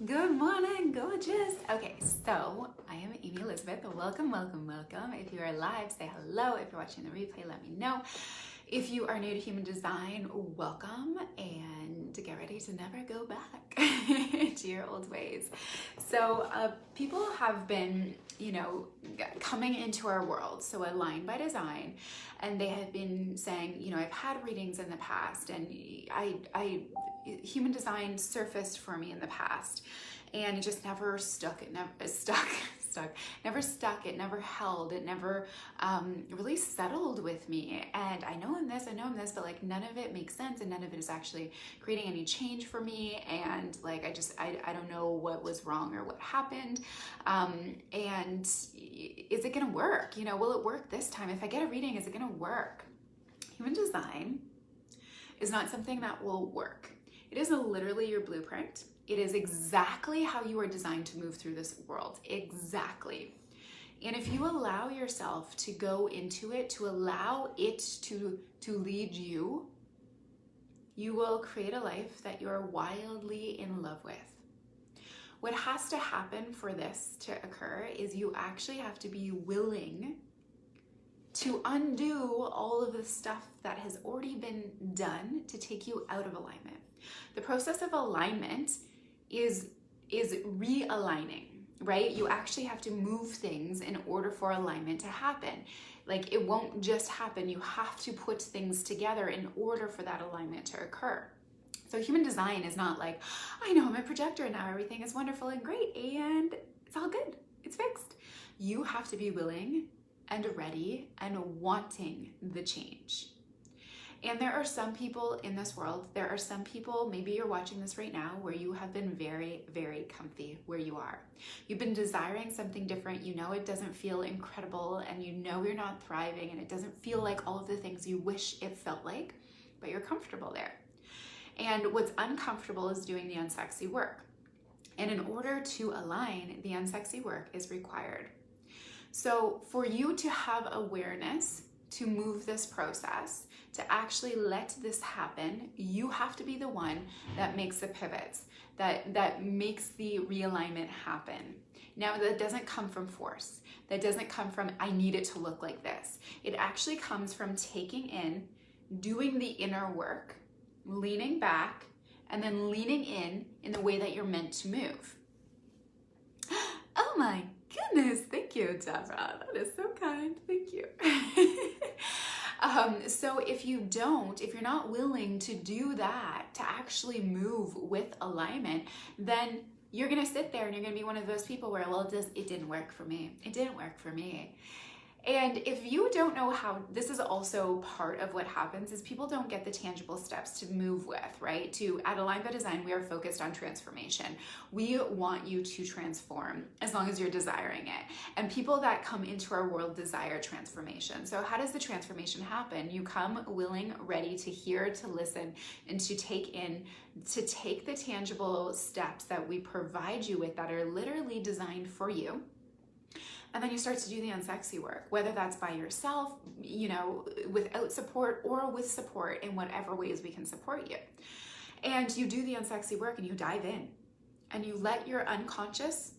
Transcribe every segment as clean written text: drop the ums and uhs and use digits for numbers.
Good morning, gorgeous. Okay, so I am Amy Elizabeth. Welcome, welcome, welcome. If you are live, say hello. If you're watching the replay, let me know. If you are new to human design, welcome and get ready to never go back to your old ways. So people have been, coming into our world, so Aligned by Design, and they have been saying, I've had readings in the past and human design surfaced for me in the past and it just never stuck. It never stuck. It never held. It never really settled with me. And I know I'm this, but like none of it makes sense and none of it is actually creating any change for me. And like, I don't know what was wrong or what happened. And is it gonna work? Will it work this time? If I get a reading, is it gonna work? Human design is not something that will work. It is literally your blueprint. It is exactly how you are designed to move through this world. Exactly. And if you allow yourself to go into it, to allow it to lead you, you will create a life that you're wildly in love with. What has to happen for this to occur is you actually have to be willing to undo all of the stuff that has already been done to take you out of alignment. The process of alignment is realigning, right? You actually have to move things in order for alignment to happen. Like it won't just happen. You have to put things together in order for that alignment to occur. So human design is not like, I know I'm a projector and now everything is wonderful and great and it's all good. It's fixed. You have to be willing and ready and wanting the change. And there are some people in this world, there are some people, maybe you're watching this right now, where you have been very, very comfy where you are. You've been desiring something different. You know it doesn't feel incredible and you know you're not thriving and it doesn't feel like all of the things you wish it felt like, but you're comfortable there. And what's uncomfortable is doing the unsexy work. And in order to align, the unsexy work is required. So for you to have awareness, to move this process, to actually let this happen, you have to be the one that makes the pivots, that makes the realignment happen. Now, that doesn't come from force. That doesn't come from, I need it to look like this. It actually comes from taking in, doing the inner work, leaning back, and then leaning in the way that you're meant to move. Oh my goodness, thank you, Deborah. That is so kind, thank you. So if you're not willing to do that, to actually move with alignment, then you're gonna sit there and you're gonna be one of those people where, well, it didn't work for me. It didn't work for me. And if you don't know how, this is also part of what happens is people don't get the tangible steps to move with, right? At Aligned by Design, we are focused on transformation. We want you to transform as long as you're desiring it. And people that come into our world desire transformation. So how does the transformation happen? You come willing, ready to hear, to listen, and to take the tangible steps that we provide you with that are literally designed for you. And then you start to do the unsexy work, whether that's by yourself, without support or with support in whatever ways we can support you. And you do the unsexy work and you dive in and you let your unconscious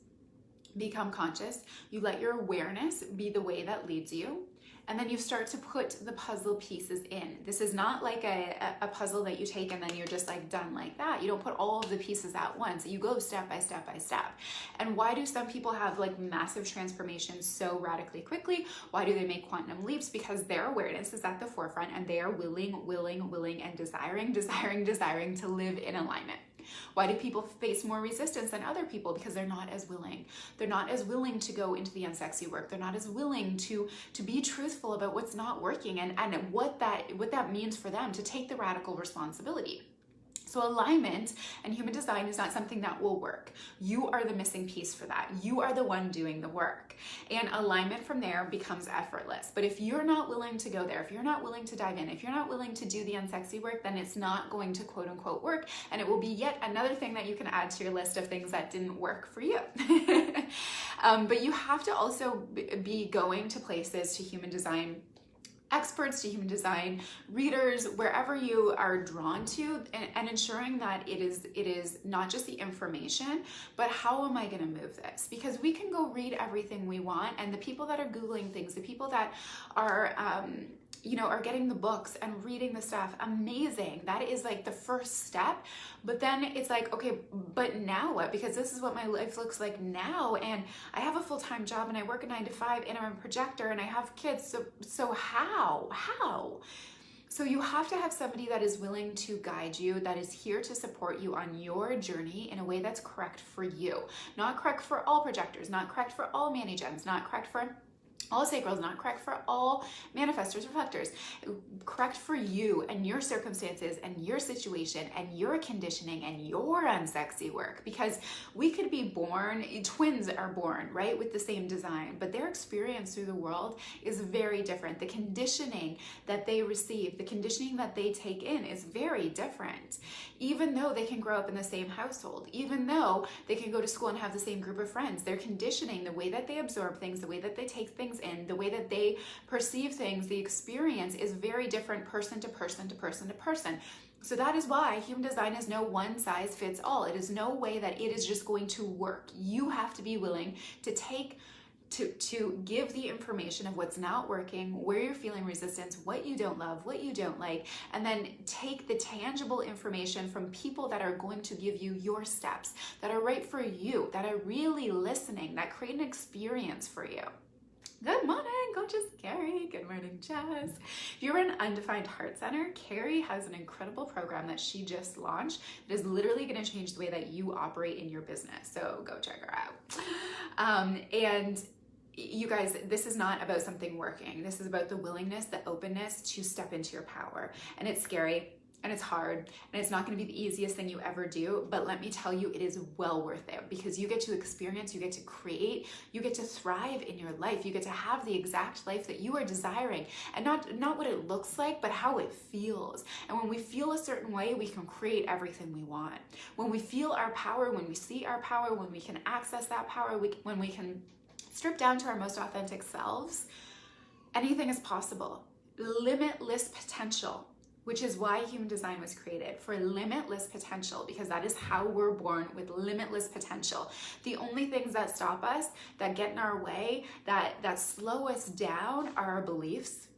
become conscious. You let your awareness be the way that leads you. And then you start to put the puzzle pieces in. This is not like a puzzle that you take and then you're just like done like that. You don't put all of the pieces at once. You go step by step by step. And why do some people have like massive transformations so radically quickly? Why do they make quantum leaps? Because their awareness is at the forefront and they are willing, and desiring to live in alignment. Why do people face more resistance than other people? Because they're not as willing. They're not as willing to go into the unsexy work. They're not as willing to be truthful about what's not working and what that means for them to take the radical responsibility. So alignment and human design is not something that will work. You are the missing piece for that. You are the one doing the work. And alignment from there becomes effortless. But if you're not willing to go there, if you're not willing to dive in, if you're not willing to do the unsexy work, then it's not going to quote unquote work. And it will be yet another thing that you can add to your list of things that didn't work for you. But you have to also be going to places to human design experts to human design, readers, wherever you are drawn to, and ensuring that it is not just the information, but how am I going to move this? Because we can go read everything we want, and the people that are Googling things, the people that are are getting the books and reading the stuff, amazing. That is like the first step. But then it's like, okay, but now what? Because this is what my life looks like now, and I have a full-time job, and I work a 9 to 5, and I'm a projector, and I have kids. So how? So you have to have somebody that is willing to guide you, that is here to support you on your journey in a way that's correct for you. Not correct for all projectors, not correct for all Mani-Gens, not correct for all sacrals, not correct for all manifestors, reflectors, correct for you and your circumstances and your situation and your conditioning and your unsexy work. Because we could be born, twins are born, right, with the same design, but their experience through the world is very different. The conditioning that they receive, the conditioning that they take in is very different. Even though they can grow up in the same household, even though they can go to school and have the same group of friends, their conditioning, the way that they absorb things, the way that they take things in, the way that they perceive things, the experience is very different person to person to person to person. So that is why human design is no one size fits all. It is no way that it is just going to work. You have to be willing to give the information of what's not working, where you're feeling resistance, what you don't love, what you don't like, and then take the tangible information from people that are going to give you your steps, that are right for you, that are really listening, that create an experience for you. Good morning, gorgeous Carrie. Good morning, Jess. If you're an Undefined Heart Center, Carrie has an incredible program that she just launched that is literally going to change the way that you operate in your business. So go check her out. And you guys, this is not about something working. This is about the willingness, the openness to step into your power. And it's scary. And it's hard, and it's not going to be the easiest thing you ever do, but let me tell you, it is well worth it, because you get to experience, you get to create, you get to thrive in your life, you get to have the exact life that you are desiring, and not what it looks like, but how it feels. And when we feel a certain way, we can create everything we want. When we feel our power, when we see our power, when we can access that power, when we can strip down to our most authentic selves, anything is possible. Limitless potential, which is why human design was created, for limitless potential, because that is how we're born, with limitless potential. The only things that stop us, that get in our way, that slow us down are our beliefs,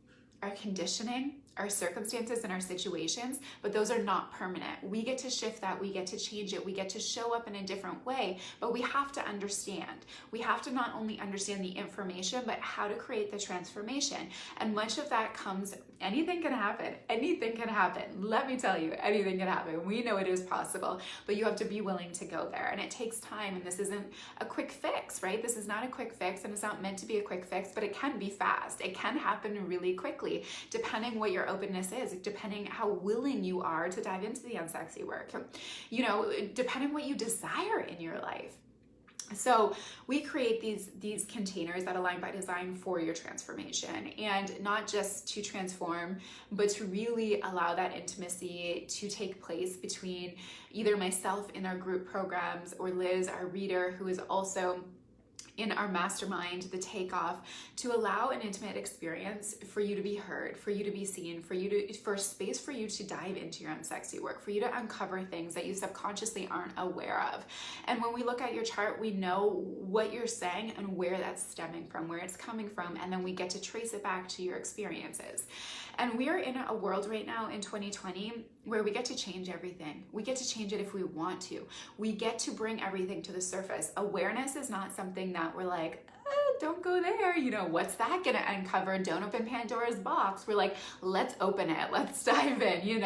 our conditioning, our circumstances, and our situations, but those are not permanent. We get to shift that, we get to change it, we get to show up in a different way, but we have to understand. We have to not only understand the information, but how to create the transformation. And much of that comes, anything can happen, anything can happen. Let me tell you, anything can happen. We know it is possible, but you have to be willing to go there. And it takes time, and this isn't a quick fix, right? This is not a quick fix, and it's not meant to be a quick fix, but it can be fast. It can happen really quickly, depending what your openness is, depending how willing you are to dive into the unsexy work, depending what you desire in your life. So we create these containers that align by design for your transformation, and not just to transform, but to really allow that intimacy to take place between either myself in our group programs, or Liz, our reader, who is also in our mastermind, the Takeoff, to allow an intimate experience for you to be heard, for you to be seen, for space for you to dive into your unsexy work, for you to uncover things that you subconsciously aren't aware of. And when we look at your chart, we know what you're saying and where that's stemming from, where it's coming from, and then we get to trace it back to your experiences. And we are in a world right now in 2020 where we get to change everything. We get to change it if we want to. We get to bring everything to the surface. Awareness is not something that we're like, don't go there. What's that going to uncover? Don't open Pandora's box. We're like, let's open it. Let's dive in.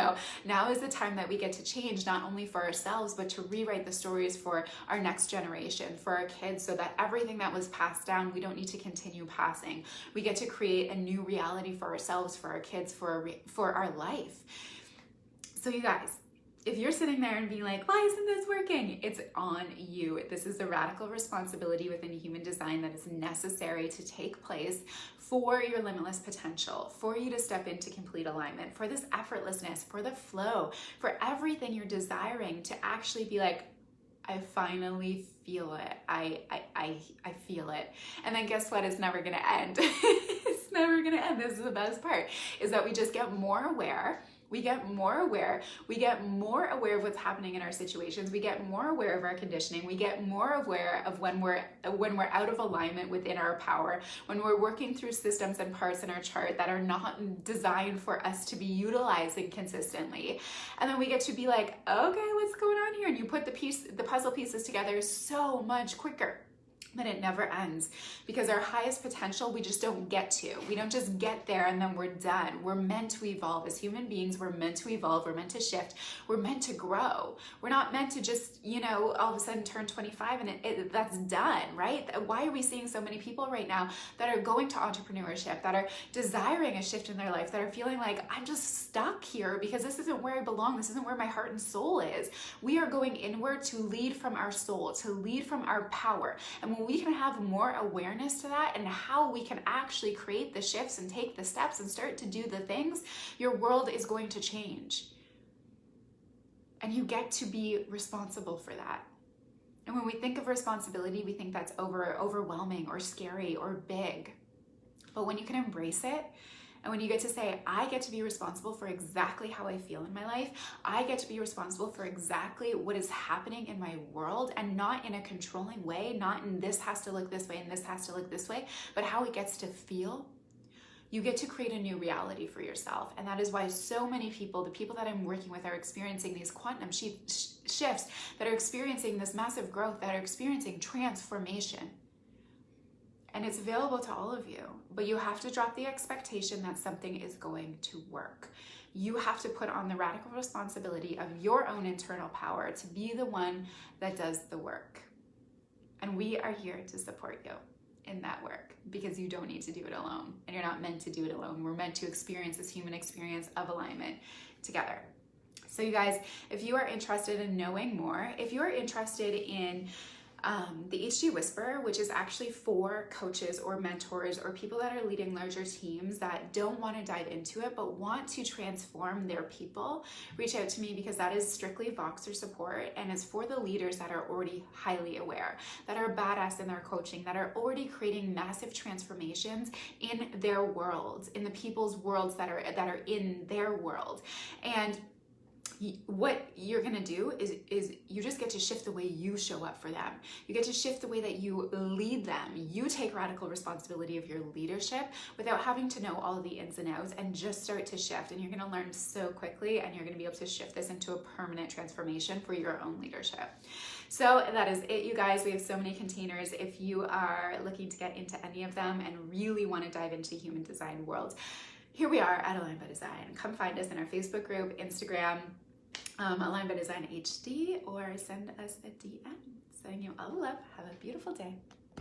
Now is the time that we get to change, not only for ourselves, but to rewrite the stories for our next generation, for our kids, so that everything that was passed down, we don't need to continue passing. We get to create a new reality for ourselves, for our kids, for our life. So you guys, if you're sitting there and being like, why isn't this working? It's on you. This is the radical responsibility within human design that is necessary to take place for your limitless potential, for you to step into complete alignment, for this effortlessness, for the flow, for everything you're desiring to actually be like, I finally feel it. I feel it. And then guess what? It's never going to end. It's never gonna end. This is the best part, is that we just get more aware. We get more aware. We get more aware of what's happening in our situations. We get more aware of our conditioning. We get more aware of when we're out of alignment within our power, when we're working through systems and parts in our chart that are not designed for us to be utilizing consistently. And then we get to be like, okay, what's going on here? And you put the puzzle pieces together so much quicker. But it never ends, because our highest potential we just don't get to. We don't just get there and then we're done. We're meant to evolve as human beings. We're meant to evolve. We're meant to shift. We're meant to grow. We're not meant to just, all of a sudden turn 25 and that's done, right? Why are we seeing so many people right now that are going to entrepreneurship, that are desiring a shift in their life, that are feeling like, I'm just stuck here because this isn't where I belong. This isn't where my heart and soul is. We are going inward to lead from our soul, to lead from our power. And when we can have more awareness to that and how we can actually create the shifts and take the steps and start to do the things, your world is going to change. And you get to be responsible for that. And when we think of responsibility, we think that's overwhelming or scary or big. But when you can embrace it, and when you get to say, I get to be responsible for exactly how I feel in my life, I get to be responsible for exactly what is happening in my world, and not in a controlling way, not in this has to look this way and this has to look this way, but how it gets to feel, you get to create a new reality for yourself. And that is why so many people, the people that I'm working with, are experiencing these quantum shifts, that are experiencing this massive growth, that are experiencing transformation. And it's available to all of you, but you have to drop the expectation that something is going to work. You have to put on the radical responsibility of your own internal power to be the one that does the work. And we are here to support you in that work, because you don't need to do it alone, and you're not meant to do it alone. We're meant to experience this human experience of alignment together. So you guys, if you are interested in knowing more, if you're interested in the HG Whisperer, which is actually for coaches or mentors or people that are leading larger teams that don't want to dive into it but want to transform their people, reach out to me, because that is strictly Voxer support, and it's for the leaders that are already highly aware, that are badass in their coaching, that are already creating massive transformations in their worlds, in the people's worlds that are in their world. And what you're gonna do is you just get to shift the way you show up for them. You get to shift the way that you lead them. You take radical responsibility of your leadership without having to know all of the ins and outs, and just start to shift. And you're gonna learn so quickly, and you're gonna be able to shift this into a permanent transformation for your own leadership. So that is it, you guys. We have so many containers. If you are looking to get into any of them and really want to dive into human design world, here we are at Aligned by Design. Come find us in our Facebook group, Instagram, Aligned by Design HD, or send us a DM. Sending you all love. Have a beautiful day.